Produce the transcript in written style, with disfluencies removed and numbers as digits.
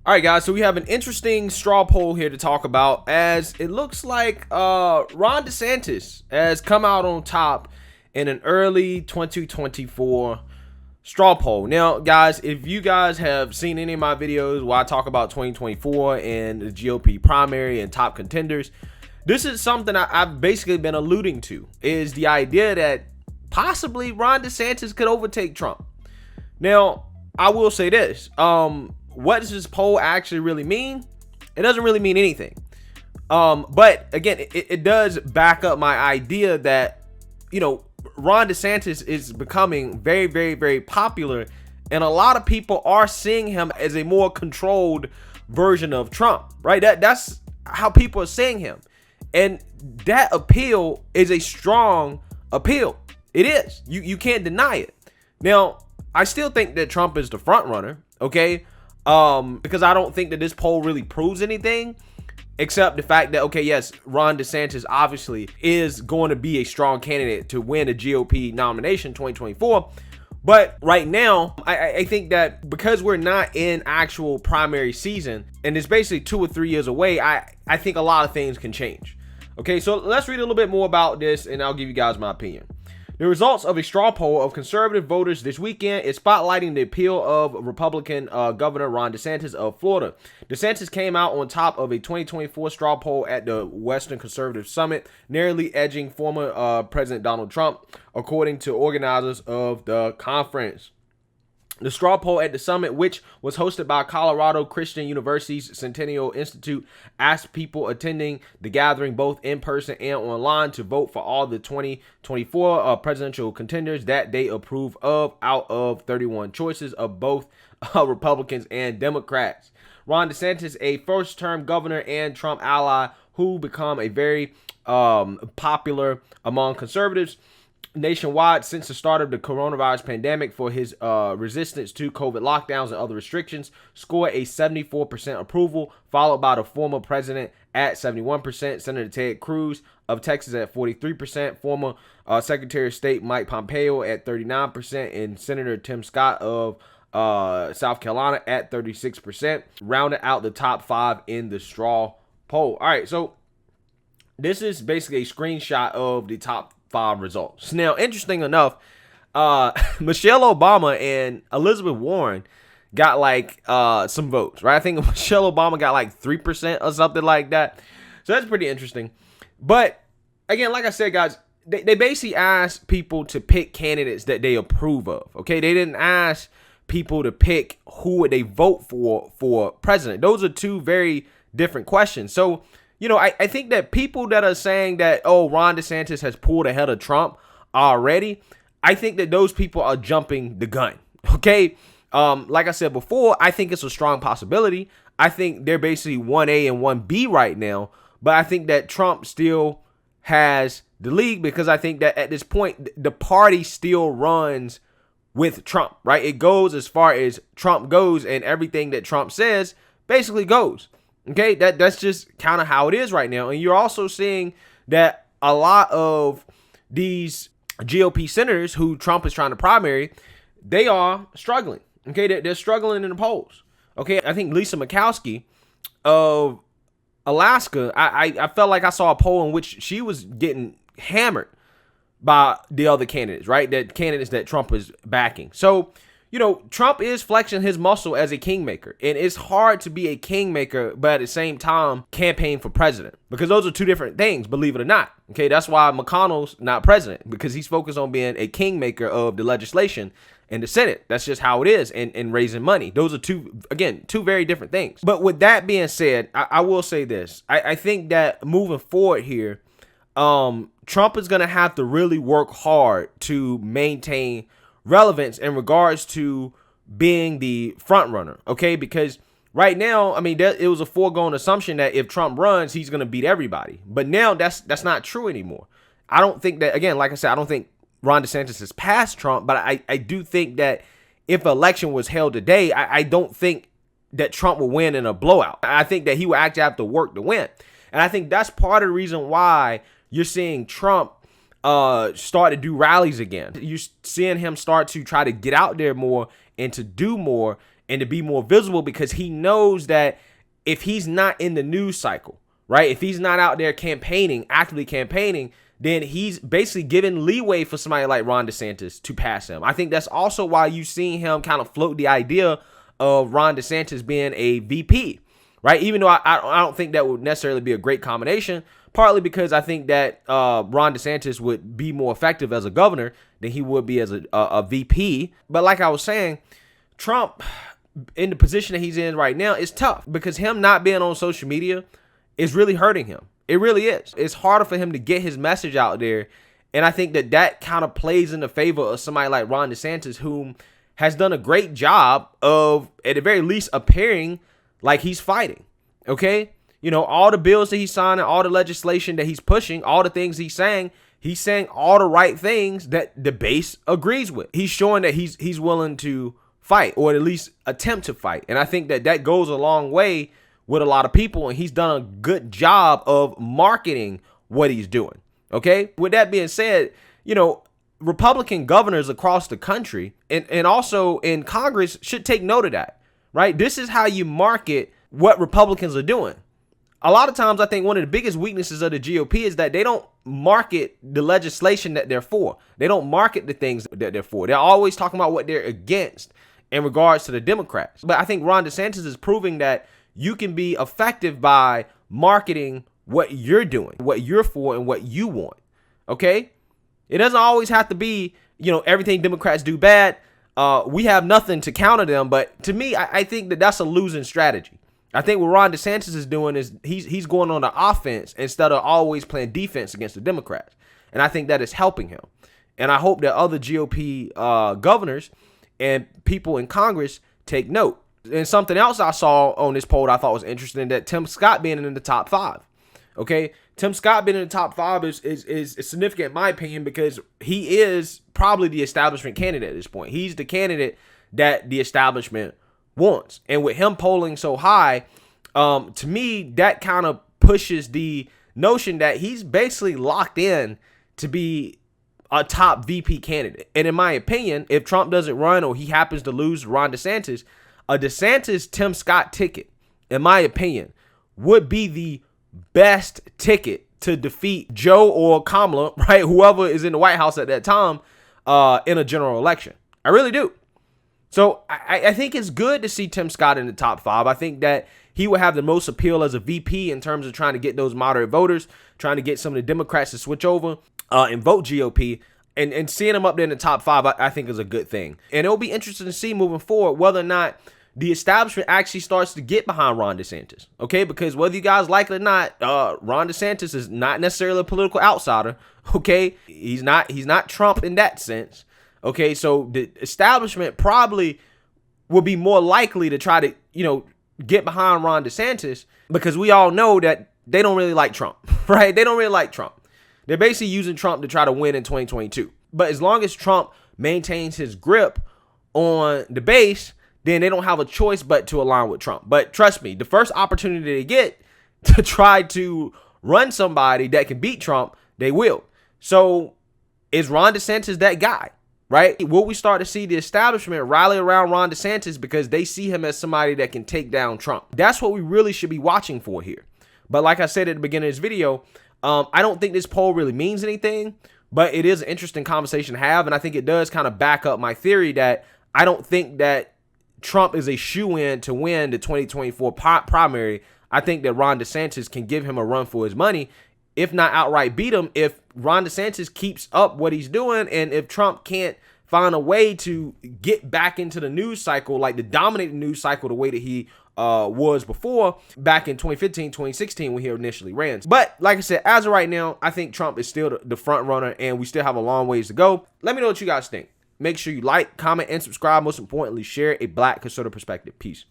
All right, guys, so we have an interesting straw poll here to talk about, as it looks like Ron DeSantis has come out on top in an early 2024 straw poll. Now, guys, if you guys have seen any of my videos where I talk about 2024 and the GOP primary and top contenders, this is something I've basically been alluding to, is the idea that possibly Ron DeSantis could overtake Trump. Now, I will say this. What does this poll actually really mean? It doesn't really mean anything. But again, it does back up my idea that, Ron DeSantis is becoming very, very, very popular. And a lot of people are seeing him as a more controlled version of Trump, right? That's how people are seeing him. And that appeal is a strong appeal. It is. You can't deny it. Now, I still think that Trump is the front runner, okay? Because I don't think that this poll really proves anything, except the fact that, okay, yes, Ron DeSantis obviously is going to be a strong candidate to win a GOP nomination 2024. But right now, I think that because we're not in actual primary season and it's basically 2 or 3 years away, I think a lot of things can change. Okay, so let's read a little bit more about this and I'll give you guys my opinion. The results of a straw poll of conservative voters this weekend is spotlighting the appeal of Republican Governor Ron DeSantis of Florida. DeSantis came out on top of a 2024 straw poll at the Western Conservative Summit, narrowly edging former President Donald Trump, according to organizers of the conference. The straw poll at the summit, which was hosted by Colorado Christian University's Centennial Institute, asked people attending the gathering both in person and online to vote for all the 2024 presidential contenders that they approve of out of 31 choices of both Republicans and Democrats. Ron DeSantis, a first-term governor and Trump ally who become a very popular among conservatives nationwide since the start of the coronavirus pandemic for his resistance to COVID lockdowns and other restrictions, scored a 74% approval, followed by the former president at 71%, Senator Ted Cruz of Texas at 43%, former Secretary of State Mike Pompeo at 39%, and Senator Tim Scott of South Carolina at 36%, rounded out the top 5 in the straw poll. All right, so this is basically a screenshot of the top 5 results. Now, interesting enough, Michelle Obama and Elizabeth Warren got like some votes, right? I think Michelle Obama got like 3% or something like that. So that's pretty interesting. But again, like I said, guys, they basically asked people to pick candidates that they approve of. Okay, they didn't ask people to pick who would they vote for president. Those are two very different questions. So I think that people that are saying that, oh, Ron DeSantis has pulled ahead of Trump already, I think that those people are jumping the gun, okay? Like I said before, I think it's a strong possibility. I think they're basically 1A and 1B right now, but I think that Trump still has the lead because I think that at this point, the party still runs with Trump, right? It goes as far as Trump goes, and everything that Trump says basically goes. Okay, that's just kind of how it is right now. And you're also seeing that a lot of these GOP senators who Trump is trying to primary, they are struggling. Okay, they're struggling in the polls. Okay, I think Lisa Murkowski of Alaska, I felt like I saw a poll in which she was getting hammered by the other candidates, right? That candidates that Trump is backing. So, Trump is flexing his muscle as a kingmaker, and it's hard to be a kingmaker, but at the same time, campaign for president, because those are two different things, believe it or not. Okay, that's why McConnell's not president, because he's focused on being a kingmaker of the legislation and the Senate. That's just how it is, and raising money. Those are two very different things. But with that being said, I will say this. I think that moving forward here, Trump is going to have to really work hard to maintain relevance in regards to being the front runner, okay? Because right now, I mean, it was a foregone assumption that if Trump runs, he's going to beat everybody. But now that's not true anymore. I don't think that, again, like I said, I don't think Ron DeSantis has passed Trump, but I do think that if an election was held today, I don't think that Trump will win in a blowout. I think that he will actually have to work to win. And I think that's part of the reason why you're seeing Trump start to do rallies again. You're seeing him start to try to get out there more and to do more and to be more visible, because he knows that if he's not in the news cycle, right, if he's not out there campaigning, actively campaigning, then he's basically giving leeway for somebody like Ron DeSantis to pass him. I think that's also why you've seen him kind of float the idea of Ron DeSantis being a VP, right? Even though I don't think that would necessarily be a great combination, partly because I think that Ron DeSantis would be more effective as a governor than he would be as a VP. But like I was saying, Trump, in the position that he's in right now, is tough because him not being on social media is really hurting him. It really is. It's harder for him to get his message out there. And I think that kind of plays in the favor of somebody like Ron DeSantis, who has done a great job of, at the very least, appearing like he's fighting. Okay? You know, all the bills that he's signing, all the legislation that he's pushing, all the things he's saying all the right things that the base agrees with. He's showing that he's willing to fight, or at least attempt to fight. And I think that goes a long way with a lot of people, and he's done a good job of marketing what he's doing. Okay? With that being said, you know, Republican governors across the country and also in Congress should take note of that, right? This is how you market what Republicans are doing. A lot of times, I think one of the biggest weaknesses of the GOP is that they don't market the legislation that they're for. They don't market the things that they're for. They're always talking about what they're against in regards to the Democrats. But I think Ron DeSantis is proving that you can be effective by marketing what you're doing, what you're for, and what you want. Okay? It doesn't always have to be, you know, everything Democrats do bad. We have nothing to counter them. But to me, I think that's a losing strategy. I think what Ron DeSantis is doing is he's going on the offense instead of always playing defense against the Democrats. And I think that is helping him. And I hope that other GOP governors and people in Congress take note. And something else I saw on this poll that I thought was interesting, that Tim Scott being in the top 5. Okay, Tim Scott being in the top 5 is significant in my opinion, because he is probably the establishment candidate at this point. He's the candidate that the establishment wants. And with him polling so high, to me, that kind of pushes the notion that he's basically locked in to be a top VP candidate. And in my opinion, if Trump doesn't run or he happens to lose Ron DeSantis, a DeSantis-Tim Scott ticket, in my opinion, would be the best ticket to defeat Joe or Kamala, right? Whoever is in the White House at that time in a general election. I really do. So I think it's good to see Tim Scott in the top 5. I think that he will have the most appeal as a VP in terms of trying to get those moderate voters, trying to get some of the Democrats to switch over and vote GOP. And seeing him up there in the top 5, I think is a good thing. And it'll be interesting to see moving forward whether or not the establishment actually starts to get behind Ron DeSantis. Okay, because whether you guys like it or not, Ron DeSantis is not necessarily a political outsider. Okay, he's not Trump in that sense. Okay, so the establishment probably will be more likely to try to, you know, get behind Ron DeSantis, because we all know that they don't really like Trump, right? They don't really like Trump. They're basically using Trump to try to win in 2022. But as long as Trump maintains his grip on the base, then they don't have a choice but to align with Trump. But trust me, the first opportunity they get to try to run somebody that can beat Trump, they will. So is Ron DeSantis that guy, right? Will we start to see the establishment rally around Ron DeSantis because they see him as somebody that can take down Trump? That's what we really should be watching for here. But like I said at the beginning of this video, I don't think this poll really means anything, but it is an interesting conversation to have. And I think it does kind of back up my theory that I don't think that Trump is a shoo-in to win the 2024 primary. I think that Ron DeSantis can give him a run for his money, if not outright beat him, if Ron DeSantis keeps up what he's doing, and if Trump can't find a way to get back into the news cycle, like the dominating news cycle the way that he was before, back in 2015, 2016 when he initially ran. But like I said, as of right now, I think Trump is still the front runner, and we still have a long ways to go. Let me know what you guys think. Make sure you like, comment, and subscribe. Most importantly, share a Black conservative perspective. Peace.